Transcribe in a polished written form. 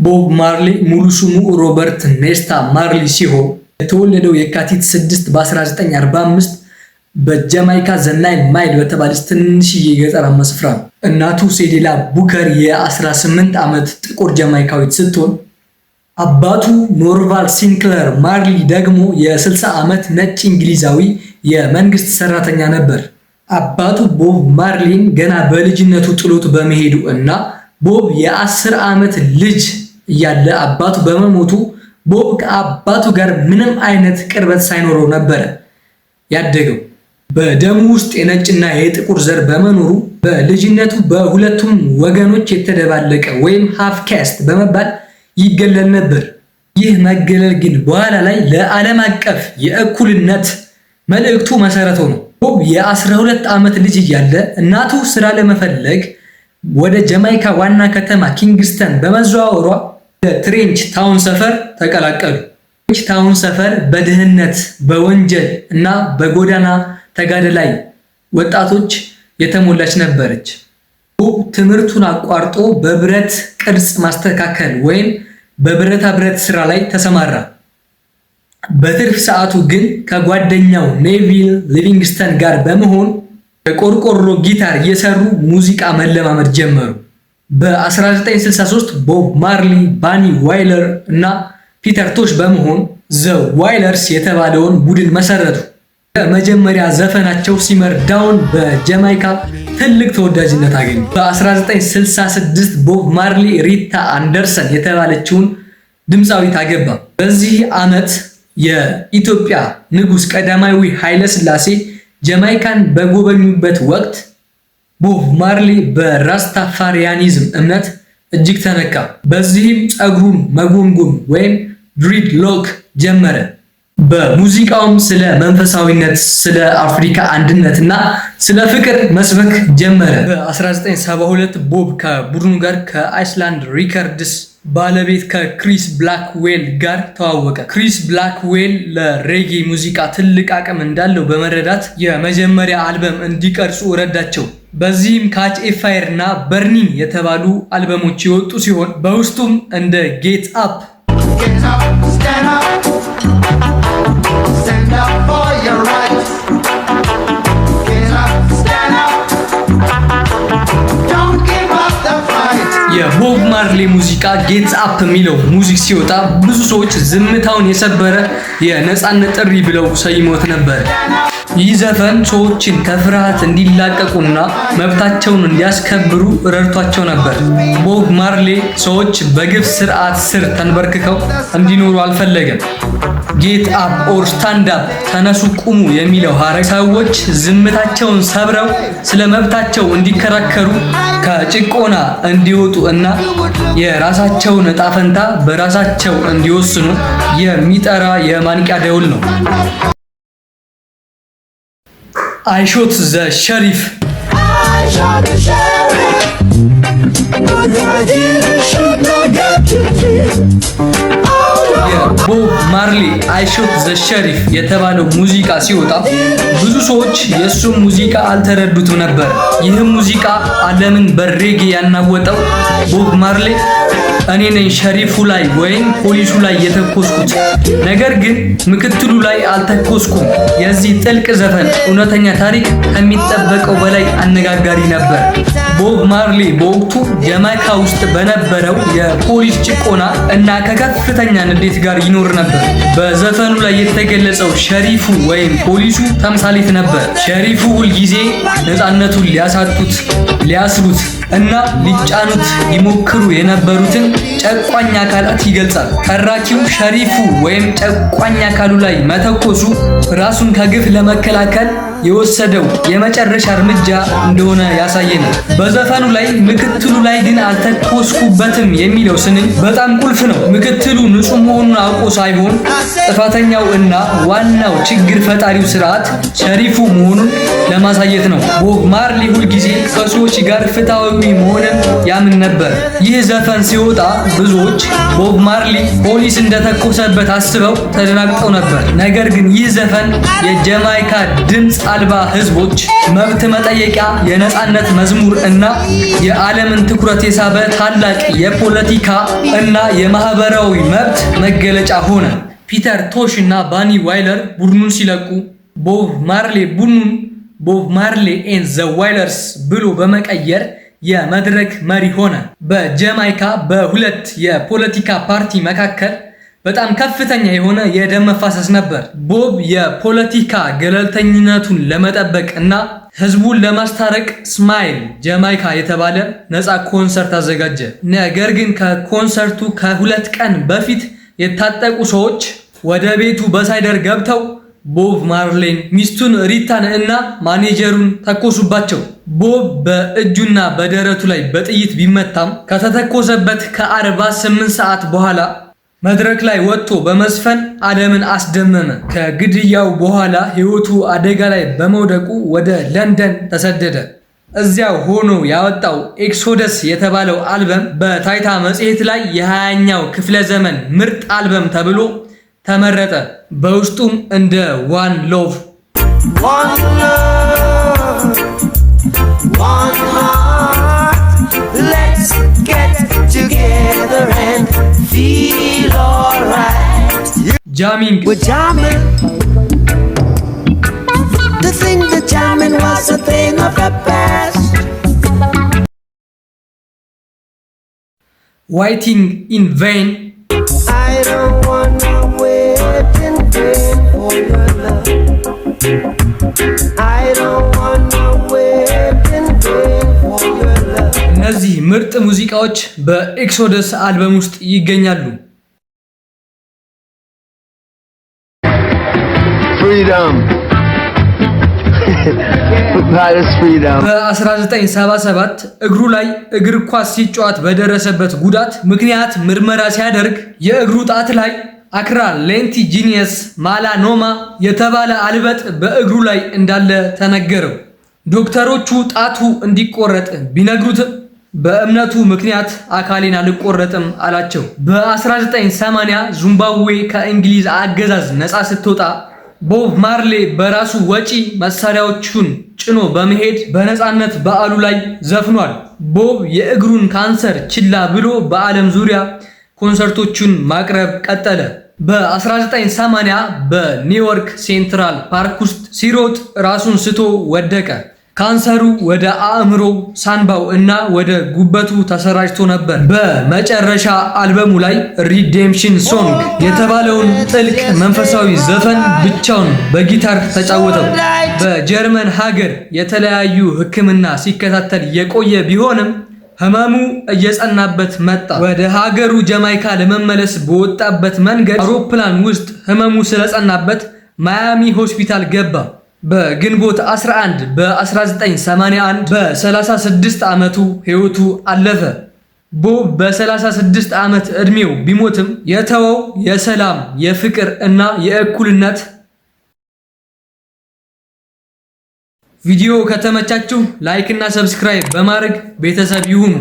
ቦብ ማርሊ ሙሉ ስሙ ሮበርት ኔስታ ማርሊ ሲሆን የተወለደው የካቲት 6 በ1945 በጃማይካ ዘናይል ማይል በተባለች ትንሽዬ ገጠራማ ስፍራ ነው። እናቱ ሴዴላ ቡከር የ18 ዓመት ጥቁር ጃማይካዊት ስትሆን አባቱ ኖርቫል ሲንክለር ማርሊ ደግሞ የ60 ዓመት ነጭ እንግሊዛዊ የመንግስት ሰራተኛ ነበር። አባቱ ቦብ ማርሊን ገና በልጅነቱ ጥሎት በመሄዱ እና ቦብ የ10 ዓመት ልጅ እያለ አባቱ በመሞቱ ቦብ ከአባቱ ጋር ምንም አይነት ቅርበት ሳይኖረው ነበር ያደገው። በደሙ ውስጥ የነጭና የጥቁር ዘር በመኖሩ በልጅነቱ በሁለቱም ወገኖች የተደባለቀ ወይም ሃፍ ካስት በመባል ይገለል ነበር። ይህ መገለል ግን በኋላ ላይ ለዓለም አቀፍ የእኩልነት መልእክቱ መሰረት ሆኖ ቦብ የ12 ዓመት ልጅ እያለ እናቱ ስራ ለመፈለግ ወደ ጃማይካ ዋና ከተማ ኪንግስተን በመዘዋወሯ ትሬንች ታውን ሰፈር ተቀላቀሉ። ትሬንች ታውን ሰፈር በድህነት በወንጀል እና በጎዳና ተጋዳላይ ወጣቶች የተሞላች ነበረች። ቦብ ትምህርቱን አቋርጦ በብረት ቅርጽ ማስተካከል ወይም በብረታ ብረት ስራ ላይ ተሰማራ። በትርፍ ሰዓቱ ግን ከጓደኛው ኔቪል ሊቪንግስተን ጋር በመሆን በቆርቆሮ ጊታር እየሰሩ ሙዚቃ መለማመድ ጀመሩ። በ1963 ቦብ ማርሊ፣ ባኒ ዋይለር እና ፒተር ቶሽ በመሆን ዘ ዋይለርስ የተባለውን ቡድን መሰረቱ። በመጀመሪያ ዘፈናቸው ሲመር ዳውን በጃማይካ ትልቅ ተወዳጅነት አገኘ። በ1966 ቦብ ማርሊ ሪታ አንደርሰን የተባለችውን ድምፃዊት አገባ። በዚህ ዓመት የኢትዮጵያ ንጉስ ቀዳማዊ ኃይለ ሥላሴ ጃማይካን በጎበኙበት ወቅት ቦብ ማርሊ በራስታፋሪያኒዝም እምነት እጅግ ተነካ። በዚህም ጸጉሩን መጎንጎን ወይም ድሪድ ሎክ ጀመረ። በሙዚቃውም ስለ መንፈሳዊነት፣ ስለ አፍሪካ አንድነትና ስለ ፍቅር መስበክ ጀመረ። በ1972 ቦብ ከቡድኑ ጋር ከአይስላንድ ሪከርድስ ባለቤት ከክሪስ ብላክዌል ጋር ተዋወቀ። ክሪስ ብላክዌል ለሬጌ ሙዚቃ ትልቅ አቅም እንዳለው በመረዳት የመጀመሪያ አልበም እንዲቀርጹ ረዳቸው። በዚህም ካች ኤ ፋየር እና በርኒን የተባሉ አልበሞች የወጡ ሲሆን በውስጡም እንደ ጌት አፕ የቦብ ማርሊ ሙዚቃ ጌትስ አፕ የሚለው ሙዚክ ሲወጣ ብዙ ሰዎች ዝምታውን የሰበረ የነፃነት ጥሪ ብለው ሰይሞት ነበር። ይህ ዘፈን ሰዎችን ከፍርሃት እንዲላቀቁና መብታቸውን እንዲያስከብሩ ረድቷቸው ነበር። ቦብ ማርሊ ሰዎች በግፍ ስርዓት ስር ተንበርክከው እንዲኖሩ አልፈለገም። ጌት አፕ ኦር ስታንድ አፕ ተነሱ ቁሙ የሚለው ሐረግ ሰዎች ዝምታቸውን ሰብረው ስለ መብታቸው እንዲከራከሩ ከጭቆና እንዲወጡ እና የራሳቸውን ዕጣ ፈንታ በራሳቸው እንዲወስኑ የሚጠራ የማንቂያ ደውል ነው። I shot the sheriff. የቦብ ማርሊ አይ ሾት ዘ ሸሪፍ የተባለው ሙዚቃ ሲወጣ ብዙ ሰዎች የእሱን ሙዚቃ አልተረዱትም ነበር። ይህም ሙዚቃ ዓለምን በሬጌ ያናወጠው ቦብ ማርሊ እኔ ነኝ ሸሪፉ ላይ ወይም ፖሊሱ ላይ የተኮስኩት፣ ነገር ግን ምክትሉ ላይ አልተኮስኩም። የዚህ ጥልቅ ዘፈን እውነተኛ ታሪክ ከሚጠበቀው በላይ አነጋጋሪ ነበር። ቦብ ማርሊ በወቅቱ ጃማይካ ውስጥ በነበረው የፖሊስ ጭቆና እና ከከፍተኛ ንዴት ጋር ይኖር ነበር። በዘፈኑ ላይ የተገለጸው ሸሪፉ ወይም ፖሊሱ ተምሳሌት ነበር። ሸሪፉ ሁልጊዜ ነፃነቱን ሊያሳጡት፣ ሊያስሩት እና ሊጫኑት ይሞክሩ የነበሩትን ጨቋኝ አካላት ይገልጻል። ተራኪው ሸሪፉ ወይም ጨቋኝ አካሉ ላይ መተኮሱ ራሱን ከግፍ ለመከላከል የወሰደው የመጨረሻ እርምጃ እንደሆነ ያሳየናል። በዘፈኑ ላይ ምክትሉ ላይ ግን አልተኮስኩበትም የሚለው ስንኝ በጣም ቁልፍ ነው። ምክትሉ ንጹህ መሆኑን አውቆ ሳይሆን ጥፋተኛው እና ዋናው ችግር ፈጣሪው ስርዓት ሸሪፉ መሆኑን ለማሳየት ነው። ቦብ ማርሊ ሁልጊዜ ከሰዎች ጋር ፍትሃዊ መሆንን ያምን ነበር። ይህ ዘፈን ሲወጣ ብዙዎች ቦብ ማርሊ ፖሊስ እንደተኮሰበት አስበው ተደናግጠው ነበር። ነገር ግን ይህ ዘፈን የጃማይካ ድምፅ አልባ ህዝቦች መብት መጠየቂያ፣ የነጻነት መዝሙር እና የዓለምን ትኩረት የሳበ ታላቅ የፖለቲካ እና የማህበራዊ መብት መገለጫ ሆነ። ፒተር ቶሽ እና ባኒ ዋይለር ቡድኑን ሲለቁ ቦብ ማርሌ ቡድኑን ቦብ ማርሌ ኤንድ ዘ ዋይለርስ ብሎ በመቀየር የመድረክ መሪ ሆነ። በጃማይካ በሁለት የፖለቲካ ፓርቲ መካከል በጣም ከፍተኛ የሆነ የደም መፋሰስ ነበር። ቦብ የፖለቲካ ገለልተኝነቱን ለመጠበቅ እና ህዝቡን ለማስታረቅ ስማይል ጃማይካ የተባለ ነፃ ኮንሰርት አዘጋጀ። ነገር ግን ከኮንሰርቱ ከሁለት ቀን በፊት የታጠቁ ሰዎች ወደ ቤቱ በሳይደር ገብተው ቦብ ማርሌን፣ ሚስቱን ሪታን እና ማኔጀሩን ተኮሱባቸው። ቦብ በእጁና በደረቱ ላይ በጥይት ቢመታም ከተተኮሰበት ከ48 ሰዓት በኋላ መድረክ ላይ ወጥቶ በመዝፈን ዓለምን አስደመመ። ከግድያው በኋላ ህይወቱ አደጋ ላይ በመውደቁ ወደ ለንደን ተሰደደ። እዚያው ሆኖ ያወጣው ኤክሶደስ የተባለው አልበም በታይታ መጽሔት ላይ የ20ኛው ክፍለ ዘመን ምርጥ አልበም ተብሎ ተመረጠ። በውስጡም እንደ ዋን ሎቭ፣ let's get together and feel alright. Jamming. We're jamming. To think that jamming was a thing of the past. Waiting in vain. I don't wanna wait in vain for your love. I don't wanna wait in vain for your love. እነዚህ ምርጥ ሙዚቃዎች በኤክሶደስ አልበም ውስጥ ይገኛሉ። Freedom. በ1977 እግሩ ላይ እግር ኳስ ሲጫወት በደረሰበት ጉዳት ምክንያት ምርመራ ሲያደርግ የእግሩ ጣት ላይ አክራ ሌንቲጂኒየስ ማላኖማ የተባለ አልበጥ በእግሩ ላይ እንዳለ ተነገረው። ዶክተሮቹ ጣቱ እንዲቆረጥ ቢነግሩትም በእምነቱ ምክንያት አካሌን አልቆረጥም አላቸው። በ1980 ዚምባብዌ ከእንግሊዝ አገዛዝ ነፃ ስትወጣ ቦብ ማርሌ በራሱ ወጪ መሳሪያዎቹን ጭኖ በመሄድ በነፃነት በዓሉ ላይ ዘፍኗል። ቦብ የእግሩን ካንሰር ችላ ብሎ በዓለም ዙሪያ ኮንሰርቶቹን ማቅረብ ቀጠለ። በ1980 በኒውዮርክ ሴንትራል ፓርክ ውስጥ ሲሮጥ ራሱን ስቶ ወደቀ። ካንሰሩ ወደ አእምሮ፣ ሳንባው እና ወደ ጉበቱ ተሰራጭቶ ነበር። በመጨረሻ አልበሙ ላይ ሪዴምፕሽን ሶንግ የተባለውን ጥልቅ መንፈሳዊ ዘፈን ብቻውን በጊታር ተጫወተው። በጀርመን ሀገር የተለያዩ ሕክምና ሲከታተል የቆየ ቢሆንም ህመሙ እየጸናበት መጣ። ወደ ሀገሩ ጃማይካ ለመመለስ በወጣበት መንገድ አውሮፕላን ውስጥ ህመሙ ስለጸናበት ማያሚ ሆስፒታል ገባ። በግንቦት 11 በ1981 በ36 ዓመቱ ህይወቱ አለፈ። ቦብ በ36 ዓመት ዕድሜው ቢሞትም የተወው የሰላም፣ የፍቅር እና የእኩልነት። ቪዲዮ ከተመቻችሁ ላይክ እና ሰብስክራይብ በማድረግ ቤተሰብ ይሁኑ።